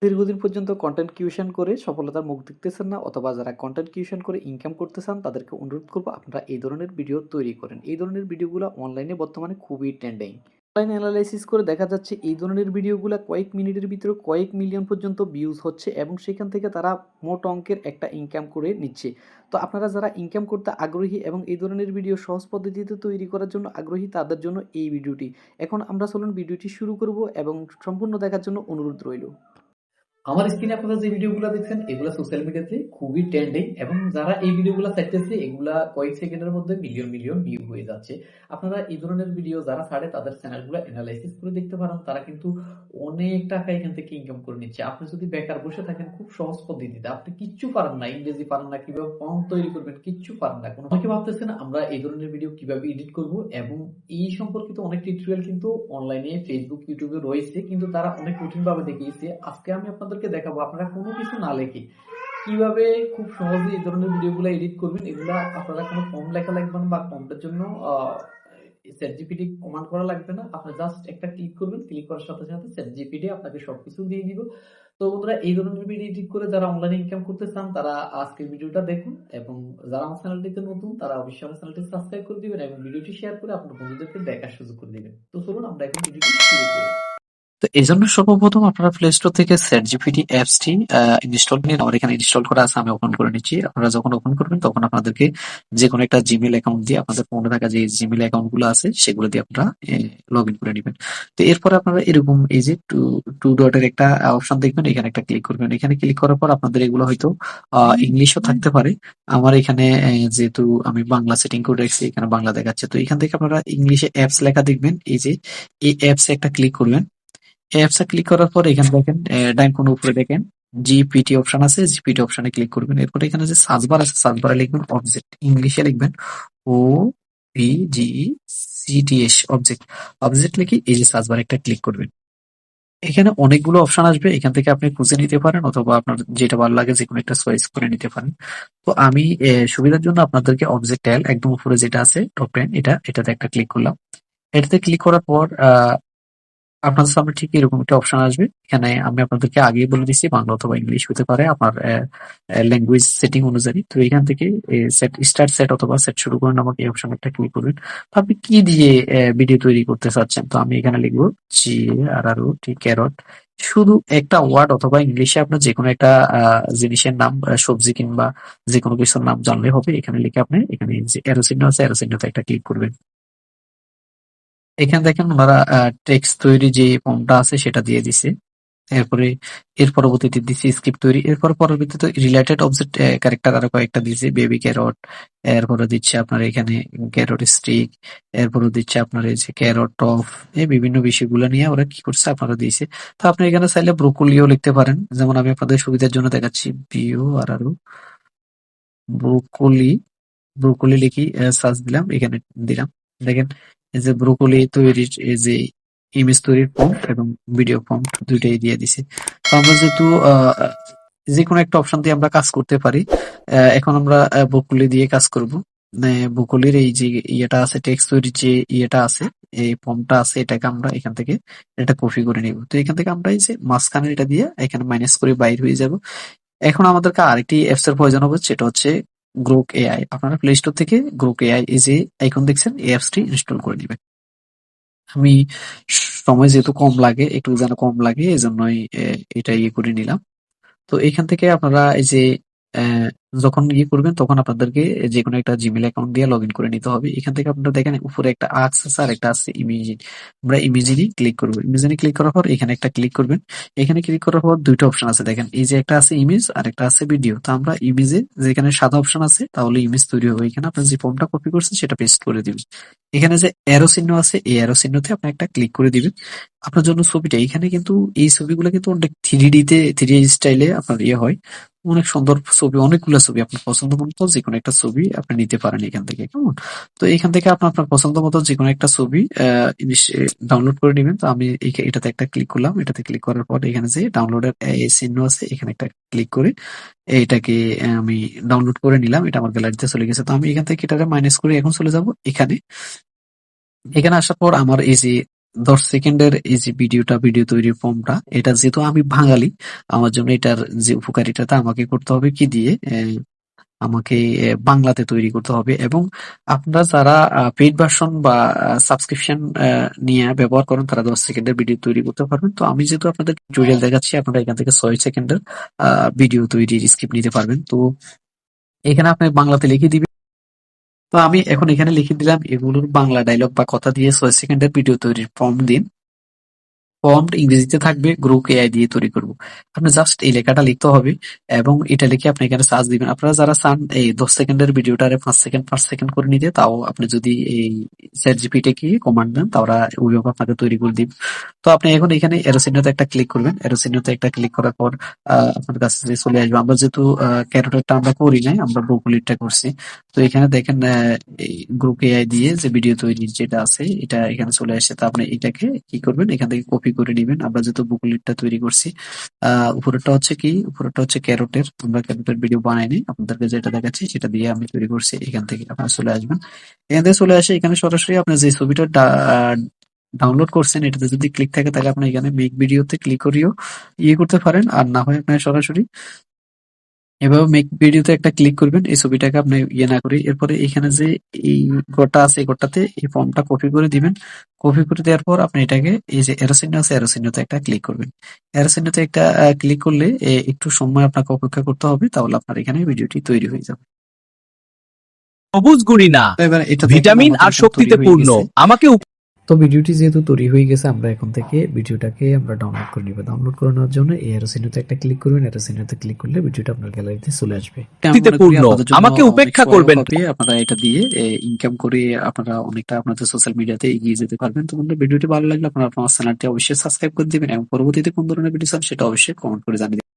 দীর্ঘদিন পর্যন্ত content creation করে সফলতার মুখ দেখতেছেন না অথবা যারা কনটেন্ট ক্রিয়েশন করে ইনকাম করতে চান তাদেরকে অনুরোধ করব আপনারা এই ধরনের ভিডিও তৈরি করেন। এই ধরনের ভিডিওগুলো অনলাইনে বর্তমানে খুবই ট্রেন্ডিং। অনলাইন অ্যানালাইসিস করে দেখা যাচ্ছে এই ধরনের ভিডিওগুলো কয়েক মিনিটের ভিতরে কয়েক মিলিয়ন পর্যন্ত ভিউজ হচ্ছে এবং সেখান থেকে তারা মোট অঙ্কের একটা ইনকাম করে নিচ্ছে। তো আপনারা যারা ইনকাম করতে আগ্রহী এবং এই ধরনের ভিডিও সহজ পদ্ধতিতে তৈরি করার জন্য আগ্রহী তাদের জন্য এই ভিডিওটি। এখন আমরা চলুন ভিডিওটি শুরু করব এবং সম্পূর্ণ দেখার জন্য অনুরোধ রইল। আমার স্ক্রিনে আপনারা যে ভিডিওগুলো দেখছেন এগুলা সোশ্যাল মিডিয়াতে খুবই ট্রেন্ডিং এবং যারা এই ভিডিওগুলো চাইতেছে এগুলা কয়েক সেকেন্ডের মধ্যে মিলিয়ন মিলিয়ন ভিউ হয়ে যাচ্ছে। আপনারা এই ধরনের ভিডিও যারা ছাড়ে তাদের চ্যানেলগুলো অ্যানালাইসিস করে দেখতে পারেন, তারা কিন্তু অনেক টাকা এখান থেকে ইনকাম করে নিচ্ছে। আপনি যদি বেকার বসে থাকেন খুব সহজ পদ্ধতিতে, আপনি কিচ্ছু পারেন না, ইংরেজি পারেন না, কিভাবে ফন্ট তৈরি করবেন কিচ্ছু পারেন না, কোনো অনেকে ভাবতেছেন আমরা এই ধরনের ভিডিও কিভাবে এডিট করব এবং এই সম্পর্কিত অনেক টিউটোরিয়াল কিন্তু অনলাইনে ফেসবুক ইউটিউবে রয়েছে, কিন্তু তারা অনেক কঠিন ভাবে দেখিয়েছে। আজকে আমি আপনাদেরকে দেখাবো আপনারা কোনো কিছু না লেখে কিভাবে খুব সহজে এই ধরনের ভিডিওগুলো এডিট করবেন। এগুলা আপনারা কোনো ফর্ম লেখা লাগবে না বা ফর্মের জন্য চ্যাট জিপিটি কমান্ড করা লাগবে না। আপনি জাস্ট একটা ক্লিক করবেন, ক্লিক করার সাথে সাথে চ্যাট জিপিটি আপনাকে সবকিছু দিয়ে দিব। তো বন্ধুরা, এই ধরনের ভিডিও এডিট করে যারা অনলাইনে ইনকাম করতে চান তারা আজকের ভিডিওটা দেখুন এবং যারা আমার চ্যানেলটিতে নতুন তারা অবশ্যই আমার চ্যানেলটি সাবস্ক্রাইব করে দিবেন এবং ভিডিওটি শেয়ার করে আপনার বন্ধুদেরকে দেখার সুযোগ করে দিবেন। তো চলুন আমরা এখন ভিডিওটি শুরু করি। তো এই জন্য সর্বপ্রথম আপনারা প্লে স্টোর থেকে চ্যাটজিপিটি অ্যাপসটি ইনস্টল নিন। আমার এখানে ইনস্টল করা আছে, আমি ওপেন করে নিচ্ছি। আপনারা যখন ওপেন করবেন তখন আপনাদেরকে যে কোনো একটা জিমেল অ্যাকাউন্ট দিয়ে আপনাদের ফোনে থাকা যে জিমেল অ্যাকাউন্ট গুলো আছে সেগুলো দিয়ে আপনারা লগ ইন করে নেবেন। তো এরপর আপনারা এরকম এই যে টু টু ডটের একটা অপশন দেখবেন, এখানে একটা ক্লিক করবেন। এখানে ক্লিক করার পর আপনাদের এগুলো হয়তো ইংলিশও থাকতে পারে। আমার এখানে যেহেতু আমি বাংলা সেটিং করে রেখেছি, এখানে বাংলা দেখাচ্ছে। তো এখান থেকে আপনারা ইংলিশে অ্যাপস লেখা দেখবেন, এই যে এই অ্যাপসে একটা ক্লিক করবেন। অ্যাপসে ক্লিক করার পর এখানে দেখেন ডাইন কোণের উপরে দেখেন জিপিটি অপশন আছে, জিপিটি অপশনে ক্লিক করবেন। এরপর এখানে যে সার্চ বার আছে, সার্চ বারে লিখবেন অবজেক্ট, ইংলিশে লিখবেন O V G CTS object. Object লিখে এই যে সার্চ বারে একটা ক্লিক করবেন। এখানে অনেকগুলো অপশন আসবে, এখান থেকে আপনি খুঁজে নিতে পারেন অথবা আপনার যেটা ভালো লাগে যে কোনো একটা চয়েস করে নিতে পারেন। তো আমি সুবিধার জন্য আপনাদেরকে অবজেক্ট এল একদম উপরে যেটা আছে টপ টেন, এটাতে একটা ক্লিক করলাম। এটাতে ক্লিক করার পর আপনাদের সামনে ঠিক এরকম একটা অপশন আসবে। এখানে আমি আপনাদেরকে আগেই বলে দিচ্ছি বাংলা অথবা ইংলিশ হতে পারে আপনার ল্যাঙ্গুয়েজ সেটিং অনুযায়ী। তো এখান থেকে সেট স্টার্ট সেট অথবা সেট শুরু করেন, আমাকে এই অপশন একটা ক্লিক করবেন। তো আপনি কি দিয়ে ভিডিও তৈরি করতে চাচ্ছেন, তো আমি এখানে লিখবো জি আর আর টি ক্যারট। শুধু একটা ওয়ার্ড অথবা ইংলিশে আপনার যে কোনো একটা জিনিসের নাম, সবজি কিংবা যে কোনো কিছুর নাম জানলে হবে। এখানে লিখে আপনি এখানে যে এরো চিহ্ন আছে, এরো চিহ্নতে একটা ক্লিক করবেন। এখানে দেখেন ওনারা টেক্সট তৈরি যে ফর্মটা আছে সেটা দিয়ে দিছে। এরপরে এর পরবর্তীতে দিছি স্ক্রিপ্ট তৈরি। এরপর পরবর্তীতে রিলেটেড অবজেক্ট ক্যারেক্টার আরো কয়েকটা দিয়েছে, বেবি ক্যারট। এরপরে দিচ্ছে আপনার এখানে ক্যারট স্টিক। এরপরে দিচ্ছে আপনার এই যে ক্যারট টপ। এই বিভিন্ন বিষয়গুলো নিয়ে ওরা কি করছে আপনারা দিয়েছে। তো আপনি এখানে চাইলে ব্রোকলিও লিখতে পারেন, যেমন আমি আপনাদের সুবিধার জন্য দেখাচ্ছি বিও আর আরো ব্রোকলি। ব্রোকলি লিখি সার্চ দিলাম, এখানে দিলাম। দেখেন এই যে ব্রোকলি তৈরির এই যে ইমেজ তৈরির প্রম্পট এবং ভিডিও প্রম্পট দুইটাই দিয়ে দিছে। তো আমরা যেহেতু যে কোনো একটা অপশন দিয়ে আমরা কাজ করতে পারি। এখন আমরা ব্রোকলি দিয়ে কাজ করব। ব্রোকলির এই যে ইয়েটা আছে, টেক্সট তৈরির যে ইয়েটা আছে, এই ফর্মটা আছে, এটাকে আমরা এখান থেকে এটা কপি করে নিব। তো এখান থেকে আমরা এই যে মাঝখানে এটা দিয়ে এখানে মাইনাস করে বাইর হয়ে যাব। এখন আমাদেরকে আরেকটি অ্যাপস এর প্রয়োজন হবে, সেটা হচ্ছে গ্রোক এআই। আপনারা প্লে স্টোর থেকে গ্রোক এআই এই যে আইকন দেখছেন, এই অ্যাপসটি ইনস্টল করে নেবেন। আমি সময় যেহেতু কম লাগে, একটু যেন কম লাগে, এই জন্যই এটা ইয়ে করে নিলাম। তো এখান থেকে আপনারা এই যে আহ, যখন ইয়ে করবেন তখন আপনাদেরকে যে কোনো একটা জিমেল অ্যাকাউন্ট দিয়ে লগ ইন করে নিতে হবে। এখান থেকে আপনারা দেখেন উপরে একটা আক্স আছে আর একটা আছে ইমেজিন। আমরা ইমেজিনই ক্লিক করবো। ইমেজিনে ক্লিক করার পর এখানে একটা ক্লিক করবেন। এখানে ক্লিক করার পর দুইটা অপশন আছে, দেখেন এই যে একটা আছে ইমেজ আর একটা আছে ভিডিও। তো আমরা ইমেজে যেখানে সাদা অপশন আছে তাহলে ইমেজ তৈরি হবে, এখানে আপনার যে ফর্মটা কপি করছেন সেটা পেস্ট করে দিবেন। এখানে যে অ্যারো চিহ্ন আছে এই অ্যারো চিহ্নতে আপনি একটা ক্লিক করে দিবেন। আপনার জন্য ছবিটা এখানে কিন্তু এই ছবিগুলো কিন্তু অনেক থ্রি স্টাইলে আপনার ইয়ে হয়। অনেক সুন্দর ছবি, অনেকগুলো ছবি আপনার পছন্দ মতো যে কোনো একটা ছবি আপনি নিতে পারেন এখান থেকে, কেমন? তো এখান থেকে আপনি আপনার পছন্দ মতো যে কোনো একটা ছবি ডাউনলোড করে নেবেন। তো আমি এটাতে একটা ক্লিক করলাম। এটাতে ক্লিক করার পর এখানে যে ডাউনলোডের চিহ্ন আছে, এখানে একটা ক্লিক করে এইটাকে আমি ডাউনলোড করে নিলাম। এটা আমার গ্যালারিতে চলে গেছে। তো আমি এখান থেকে এটাকে মাইনাস করে এখন চলে যাব এখানে। এখানে আসার পর আমার এই যে 10 সেকেন্ডের এই যে ভিডিও তৈরির ফর্মটা, এটা যেহেতু আমি বাঙালি, আমার জন্য এটার যে উপকারিতাটা আমাকে করতে হবে কি দিয়ে? আমাকে বাংলাতে তৈরি করতে হবে এবং আপনারা যারা পেইড ভার্সন বা সাবস্ক্রিপশন নিয়ে ব্যবহার করেন তারা 10 সেকেন্ডের ভিডিও তৈরি করতে পারবেন। তো আমি যেহেতু আপনাদের টিউটোরিয়াল দেখাচ্ছি, আপনারা এখান থেকে 6 সেকেন্ডের ভিডিও তৈরির স্ক্রিপ্ট নিতে পারবেন। তো এখানে আপনি বাংলাতে লিখে দিবেন। তো আমি এখন এখানে লিখে দিলাম এগুলোর বাংলা ডায়লগ বা কথা দিয়ে 6 সেকেন্ডের ভিডিও তৈরির ফর্ম দিন। প্রম্পট ইংরেজিতে থাকবে, গ্রুপ এআই দিয়ে তৈরি করব। আপনি জাস্ট এই লেখাটা লিখতে হবে এবং এটা লিখে আপনি এখানে সার্চ দিবেন। আপনারা যারা চান এই 10 সেকেন্ডের ভিডিওটারে 5 সেকেন্ড করে নিতে, তাও আপনি যদি এই চ্যাট জিপিটি কে কমান্ড দেন তারা ওইভাবে আপনাকে তৈরি করে দিবে। তো আপনি এখন এখানে এরো চিহ্নতে একটা ক্লিক করবেন। এরো চিহ্নতে একটা ক্লিক করার পর আপনার কাছে যে চলে আসবে। আমরা যেহেতু ক্যারোটেরটা আমরা করি নাই, আমরা ব্রোকলিটা করছি। তো এখানে দেখেন এই গ্রুপ এআই দিয়ে যে ভিডিও তৈরির যেটা আছে এটা এখানে চলে আসছে। তো আপনি এটাকে কি করবেন, এখান থেকে কপি করে নিবেন। আমরা যেহেতু বুকলেটটা তৈরি করছি, উপরেরটা হচ্ছে কি, উপরেরটা হচ্ছে ক্যারোটের, আমরা ক্যারোটের ভিডিও বানাইনি, আপনাদেরকে যেটা দেখাচ্ছি সেটা দিয়ে আমি তৈরি করছি। এখান থেকে আপনারা চলে আসবেন। এখান থেকে চলে আসে এখানে সরাসরি আপনার যে ছবিটা ডাউনলোড করছেন এটাতে যদি ক্লিক থাকে তাহলে আপনি এখানে মেক ভিডিওতে ক্লিক করিও ইয়ে করতে পারেন, আর না হয় আপনার সরাসরি এভাবে মেক ভিডিওতে একটা ক্লিক করবেন। এই ছবিটাকে আপনি ইয়ে না করে এরপরে এখানে যে এই ঘরটা আছে এই ঘরটাতে এই ফর্মটা কপি করে দিবেন। কপি করে দেওয়ার পর আপনি এটাকে এই যে এরো চিহ্ন আছে এরো চিহ্নতে একটা ক্লিক করবেন। এরো চিহ্নতে একটা ক্লিক করলে একটু সময় আপনাকে অপেক্ষা করতে হবে, তাহলে আপনার এখানে ভিডিওটি তৈরি হয়ে যাবে। সবুজ গুড়ি না, তো এবার এটা ভিটামিন আর শক্তিতে পূর্ণ। আমাকে তো ভিডিওটি যেহেতু তৈরি হয়ে গেছে, আমরা এখন থেকে ভিডিওটাকে আমরা ডাউনলোড করে নিব। ডাউনলোড করে নেওয়ার জন্য এই অ্যারো চিহ্নতে একটা ক্লিক করবেন। অ্যারো চিহ্নতে ক্লিক করলে ভিডিওটা আপনার গ্যালারিতে চলে আসবে। পূর্ণ, আমাকে উপেক্ষা করবেন। আপনারা এটা দিয়ে ইনকাম করে আপনারা অনেকটা আপনাদের সোশ্যাল মিডিয়াতে এগিয়ে যেতে পারবেন। তো বন্ধুরা, ভিডিওটি ভালো লাগলে আপনারা আমার চ্যানেলটি অবশ্যই সাবস্ক্রাইব করে দিবেন এবং পরবর্তীতে কোন ধরনের ভিডিও চান সেটা অবশ্যই কমেন্ট করে জানিয়ে দিবেন।